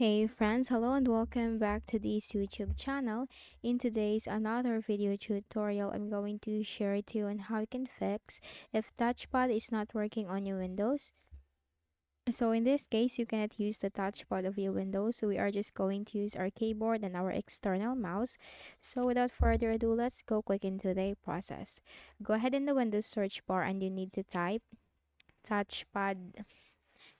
Hey friends, hello and welcome back to this YouTube channel. In today's another video tutorial, I'm going to share to you on how you can fix if touchpad is not working on your Windows. So in this case, you cannot use the touchpad of your Windows, so we are just going to use our keyboard and our external mouse. So without further ado, let's go quick into the process. Go ahead in the Windows search bar and you need to type touchpad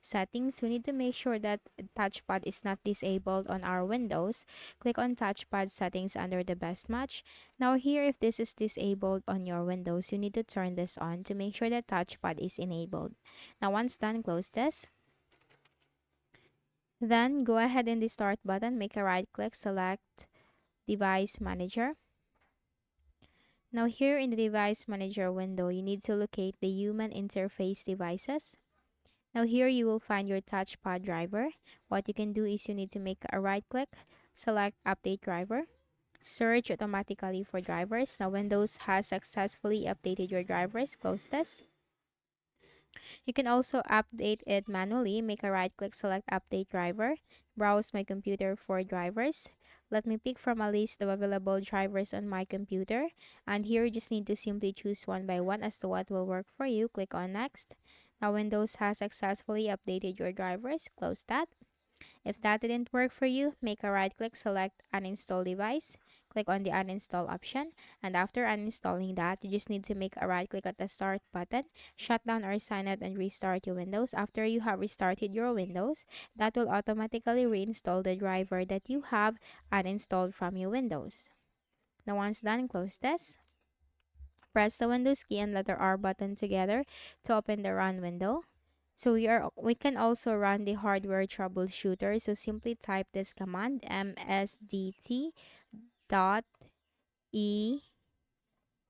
settings. We need to make sure that touchpad is not disabled on our Windows. Click on touchpad settings under the best match. Now here, if this is disabled on your Windows, you need to turn this on to make sure that touchpad is enabled. Now once done, close this. Then go ahead in the start button, make a right click, select device manager. Now here in the device manager window, you need to locate the human interface devices. Now here you will find your touchpad driver. What you can do is you need to make a right click, select update driver, search automatically for drivers. Now Windows has successfully updated your drivers, close this. You can also update it manually. Make a right click, select update driver, browse my computer for drivers. Let me pick from a list of available drivers on my computer. And here you just need to simply choose one by one as to what will work for you. Click on next. Now Windows has successfully updated your drivers. Close that. If that didn't work for you, make a right click, select uninstall device. Click on the uninstall option. And after uninstalling that, you just need to make a right click at the start button, shut down or sign out and restart your Windows. After you have restarted your Windows, that will automatically reinstall the driver that you have uninstalled from your Windows. Now once done, close this. Press the Windows key and letter R button together to open the run window. So we can also run the hardware troubleshooter. So simply type this command msdt dot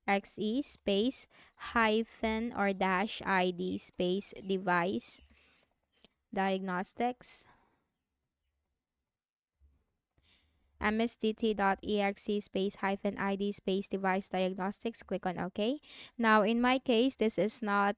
exe space hyphen or dash id space device diagnostics msdt.exe space hyphen id space device diagnostics. Click on OK. Now in my case, this is not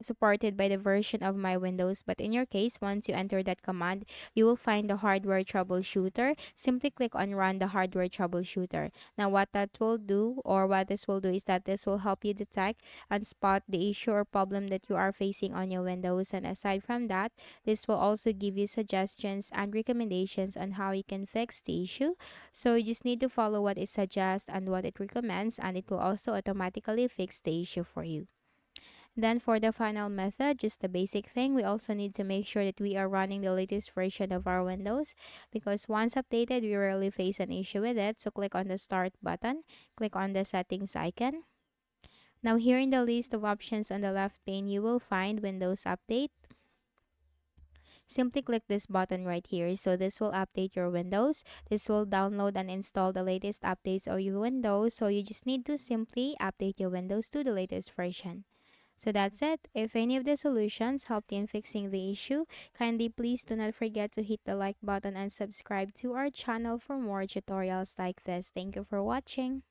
supported by the version of my Windows, but in your case, once you enter that command, you will find the hardware troubleshooter. Simply click on run the hardware troubleshooter. Now what that will do, or what this will do, is that this will help you detect and spot the issue or problem that you are facing on your Windows. And aside from that, this will also give you suggestions and recommendations on how you can fix the issue. So you just need to follow what it suggests and what it recommends, and it will also automatically fix the issue for you. Then for the final method, just the basic thing, we also need to make sure that we are running the latest version of our Windows, because once updated, we rarely face an issue with it. So click on the start button, click on the settings icon. Now here in the list of options on the left pane, you will find Windows Update. Simply click this button right here. So this will update your Windows. This will download and install the latest updates of your Windows. So you just need to simply update your Windows to the latest version. So that's it. If any of the solutions helped you in fixing the issue, kindly please do not forget to hit the like button and subscribe to our channel for more tutorials like this. Thank you for watching.